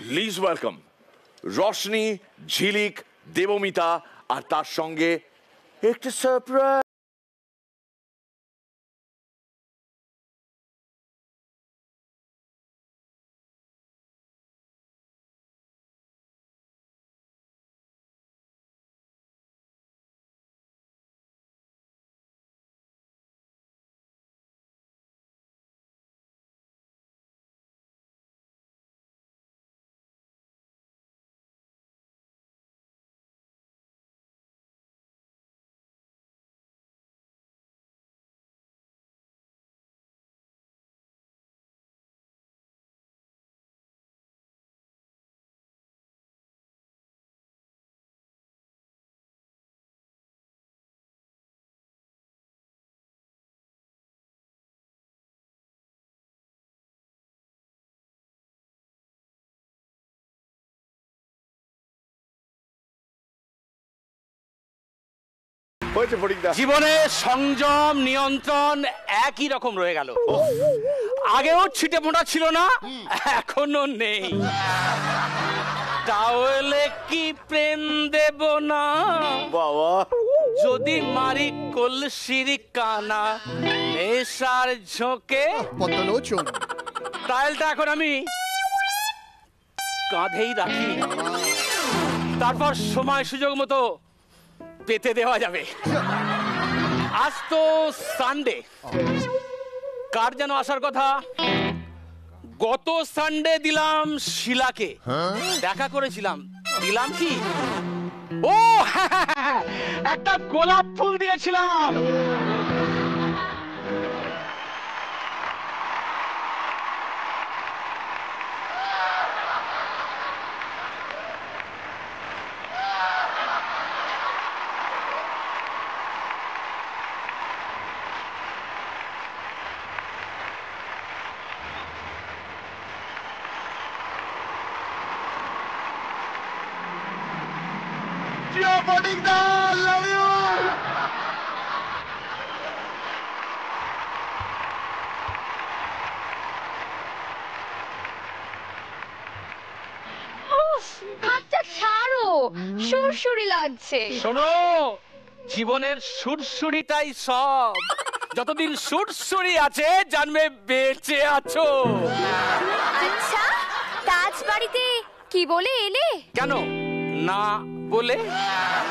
Please welcome Roshni, ঝিলিক, দেবমিতা আর তার সঙ্গে একটা সারপ্রাইজ। জীবনে সংযম নিয়ন্ত্রণ একই রকম রয়ে গেল। আগেও ছিটে মোটা ছিল না, এখনো নেই। তাহলে কি প্রেম দেব না বাবা? যদি মারি কলসির কানা নেশার ঝোঁকে পদ্মলোচন। তাইলটা এখন আমি কাঁধেই রাখি, তারপর সময় সুযোগ মতো পেতে দেওয়া যাবে। আজ তো সানডে, কার যেন আসার কথা? গত সানডে দিলাম শিলাকে, দেখা করেছিলাম। দিলাম কি? ও একটা গোলাপ ফুল দিয়েছিলাম। আচ্ছা ছাড়ো, সুরসুরি লাগছে। শোনো, জীবনের সুরসুরিটাই সব। যতদিন সুরসুরি আছে জানবে বেঁচে আছো। আচ্ছা, রাজবাড়িতে কি বলে এলে? কেন না বলে?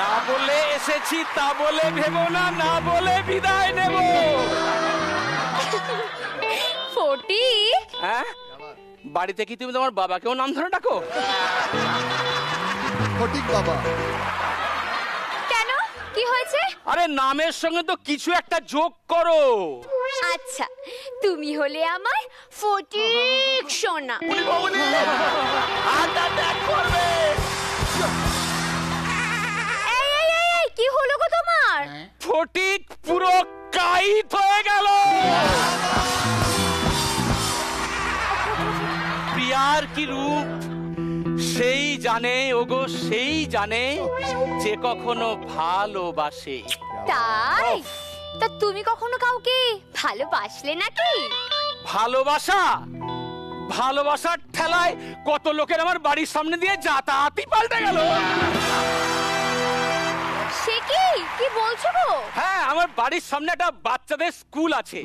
না বলে এসেছি তা বলে ভেবো না, না বলে বিদায় নেব। ফটিক, হ্যাঁ, বাড়িতে কি তুমি তোমার বাবাকেও নাম ধরে ডাকো? ফটিক বাবা। কেন, কি হয়েছে? আরে নামের সঙ্গে তো কিছু একটা যোগ করো। আচ্ছা, তুমি হলে আমার ফটিক সোনা। এই, এই, এই, এই, কি হলো গো তোমার? ফটিক পুরো কাইত হয়ে গেল। প্রিয়ার কি রূপ সেই জানে, ওগো সেই জানে যে কখনো ভালোবাসে। তাই? তা তুমি কখনো কাউকে ভালোবাসলে নাকি? ভালোবাসা? ভালোবাসার ঠেলায় কত লোকের আমার বাড়ির সামনে দিয়ে যাতায়াতই পাল্টে গেল। সে কি বলছো গো? হ্যাঁ, আমার বাড়ির সামনে একটা বাচ্চাদের স্কুল আছে।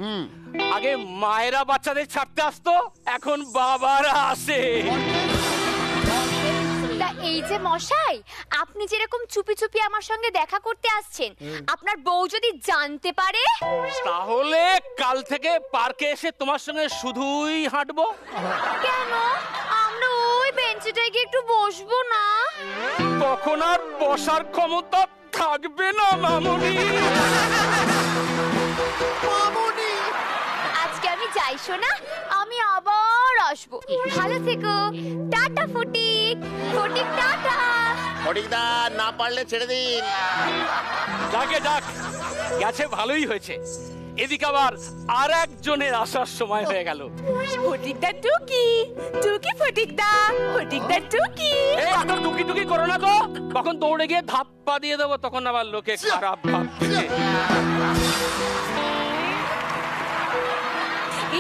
আগে মায়েরা বাচ্চাদের ছাড়তে আসতো, এখন বাবারা আসে। তা এই যে মশাই, আপনি যেরকম চুপি চুপি আমার সঙ্গে দেখা করতে আসছেন, আপনার বউ যদি জানতে পারে? তাহলে কাল থেকে পার্কে এসে তোমার সঙ্গে শুধুই হাঁটবো। কেন, আমরা ওই বেঞ্চিটায় গিয়ে একটু বসবো না? তখন আর বসার ক্ষমতা থাকবে না মামুনি। আজকে আমি যাই শোনা, আমি আবার আসবো। ভালো থেকো। টাটা ফটিক। ফটিক টাটা। ফটিকদা, না পারলে ছেড়ে দিন। যাকে যাক, গেছে ভালোই হয়েছে। এদিকে আবার আর একজনের আসার সময় হয়ে গেল। ফটিকদা টুকি, টুকি ফটিকদা, ফটিকদা টুকি। এই এত টুকি টুকি করো না তো, তখন দৌড়ে গিয়ে ধাপ্পা দিয়ে দেবো, তখন আবার লোকে খারাপ ভাববে।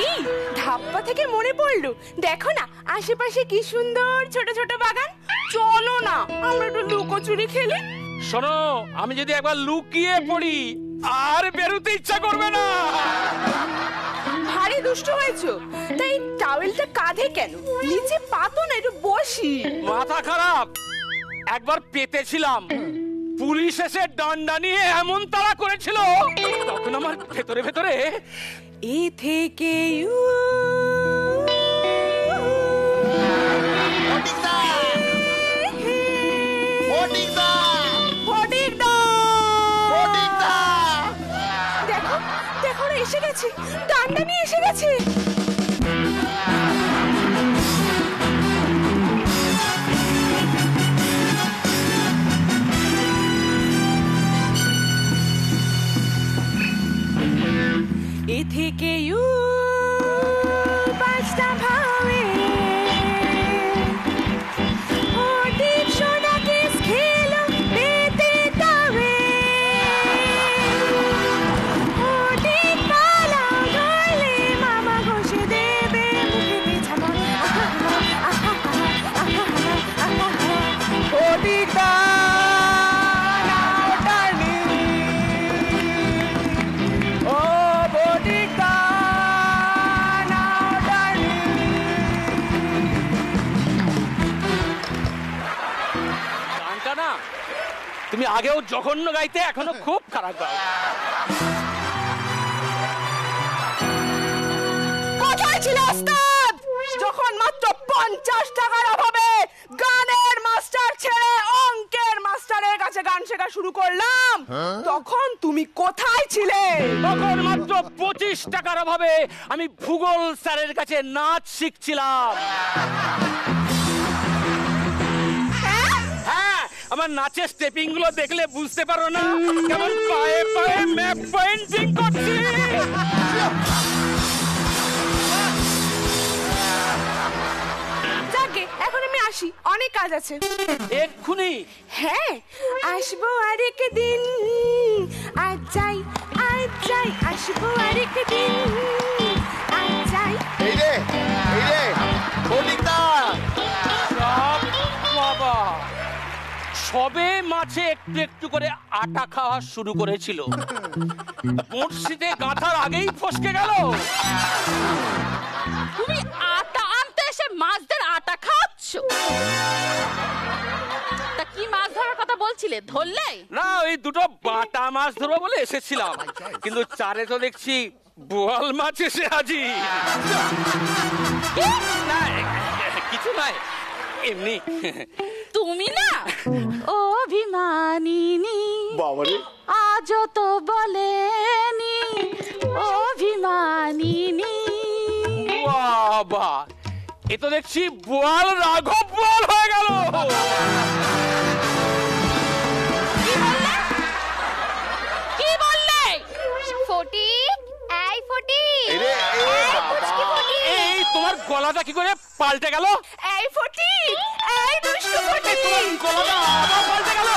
এই ধাপ্পা থেকে মনে পড়লো, দেখো না আশেপাশে কি সুন্দর ছোট ছোট বাগান। চলো না আমরা একটু লুকোচুরি খেলি। শোনো, আমি যদি একবার লুকিয়ে পড়ি আর বেরোতে ইচ্ছা করবে না। ভারী দুষ্ট হয়েছো, তাই টাওয়েলটা কাঁধে কেন? নিচে পাতো না, একটু বসি। মাথা খারাপ, একবার পেতেছিলাম, পুলিশ এসে ডান্ডা নিয়ে এমন তাড়া করেছিল, তখন আমার ভেতরে ভেতরে এ থেকে ফটিকদা! ফটিকদা! ফটিকদা! ফটিকদা! দেখো দেখো ওরা এসে গেছে, ডান্ডা নিয়ে এসে গেছে। এ থেকে পাঁচটা ভাবে ফটিক সোনা কিস খেলো পেতে তবে ফটিক পালা ধরলে মামা ঘষে দেবে মুখে ছানা। ফটিক দা গানটা না তুমি আগেও জঘন্য গাইতে, এখনো খুব খারাপ গাও। কোথায় ছিল ওস্তাদ যখন মাত্র 50 টাকার অভাবে গানের মাস্টার ছেড়ে অঙ্কের মাস্টারের কাছে গান শেখা শুরু করলাম? তখন তুমি কোথায় ছিলে? তখন মাত্র 25 টাকার অভাবে আমি ভূগোল স্যারের কাছে নাচ শিখছিলাম। হ্যাঁ, আমার নাচের স্টেপিং গুলো দেখলে বুঝতে পারো না কেমন পায়ে পায়ে ম্যাপ পেইন্টিং করছি। যাকে এখন আমি আসি, অনেক কাজ আছে। এক্ষুনি? হ্যাঁ, আসবো আরেক দিন, আজ যাই আসবো আরেক দিন, আজ যাই। এই রে ফটিকদা! বাবা, সবে মাছে একটু একটু করে আটা খাওয়া শুরু করেছিল, বড়শিতে গাঁথার আগেই ফসকে গেল। তুমি আটা আনতে এসে মাছদের আটা খাওয়াচ্ছ? তা কি মাছ ধরার কথা বলছিলে, ধরলে? না, ওই দুটো বাটা মাছ ধরবো বলে এসেছিলাম, কিন্তু চারে তো দেখছি বোয়াল মাছ এসে হাজির। না, কিছু নাই, এমনি। তুমি না অভিমানিনী, বাবারে, আজও তো বলেনি অভিমানিনী। বাবা, এ তো দেখছি বোয়াল রাঘব বোয়াল হয়ে গেল। কি বললে? ফটিক, এই ফটিক, এই রে, এই পুচকি ফটিক, এই তোমার গলাটা কি করে পাল্টে গেল? এই ফটিক, এই দুষ্টু ফটিক। তোমার গলাটা আবার পাল্টে গেল।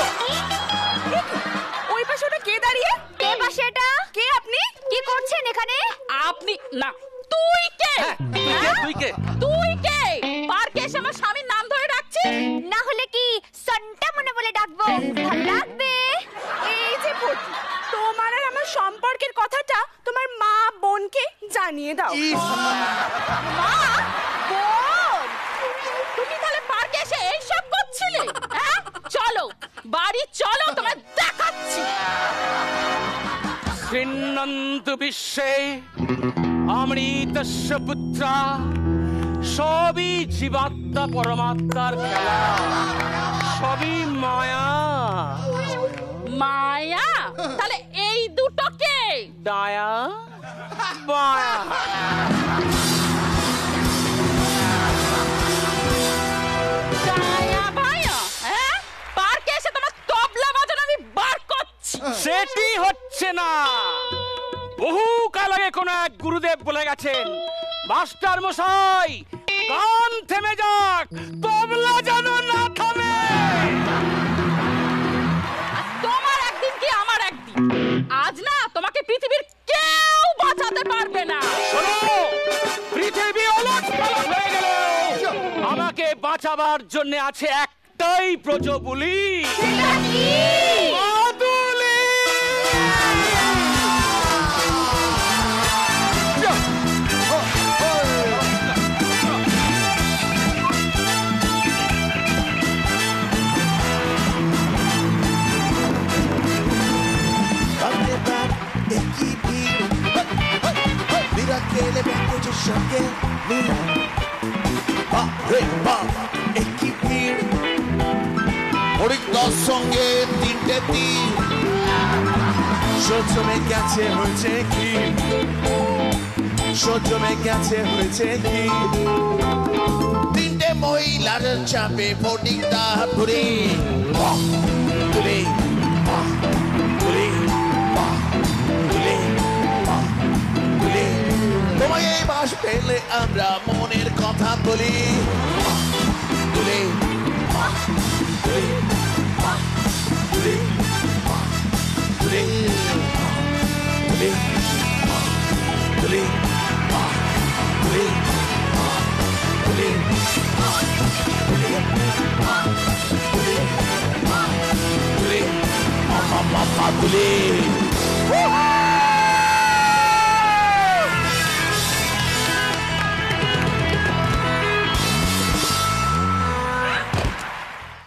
ওই পাশে ওটা কে দাঁড়িয়ে? কে পাশে এটা? কে আপনি? কি করছেন এখানে? আপনি না, তুই কে? তুই কে? তুই কে? পার্কে এসে আমার স্বামীর নাম ধরে ডাকছিস? না হলে কি সন্টা মনে বলে ডাকবো? ভালো লাগবে? এই যে ফটিক, তোমার আর আমার সম্পর্কের কথাটা তোমার মা বোনকে জানিয়ে দাও। মা, বোন, তুমি তাহলে পার্কে এসে এইসব করছিলে? হ্যাঁ, চলো বাড়ি চলো, তোমায় দেখাচ্ছি। শ্রীনন্ত বিশ্বে অমৃতস্য পুত্রা, সবই জীবাত্মা পরমাত্মার খেলা, সবই মায়া। মায়া? তাহলে এই দুটো কে? ডায়া বায়া। ডায়া ভায়া? হ্যাঁ, পার্কে এসে তোমার তবলা বাজানো আমি বার করছি। সেটি হচ্ছে না। বহু কাল আগে কোন এক গুরুদেব বলে গেছেন, মাস্টার মশাই, গান থেমে যাক, তবলা যেন না থামে। তোমার একদিন কি আমার একদিন, আজ না তোমাকে পৃথিবীর কেউ বাঁচাতে পারবে না। শোনো, পৃথিবী ফোটাবার জন্য আছে একটাই প্রজবুলি। সেটা কি? মাদুলি। ফটিকদার সঙ্গে তিনটে তীর সহ্যমে গেছে হয়েছে কি, সহ্যমে গেছে হয়েছে কি, তিনটে মহিলার চাপে ফটিকদা ঘুরে ঘুরে ঘুরে ঘুরে ঘুরে। তোমায় এই বাস পেলে আমরা মনের কথা বলি ঘুরে ঘুরে ঘুরে ঘুরে ঘুরে ঘুরে ঘুরে ঘুরে ঘুরে ঘুরে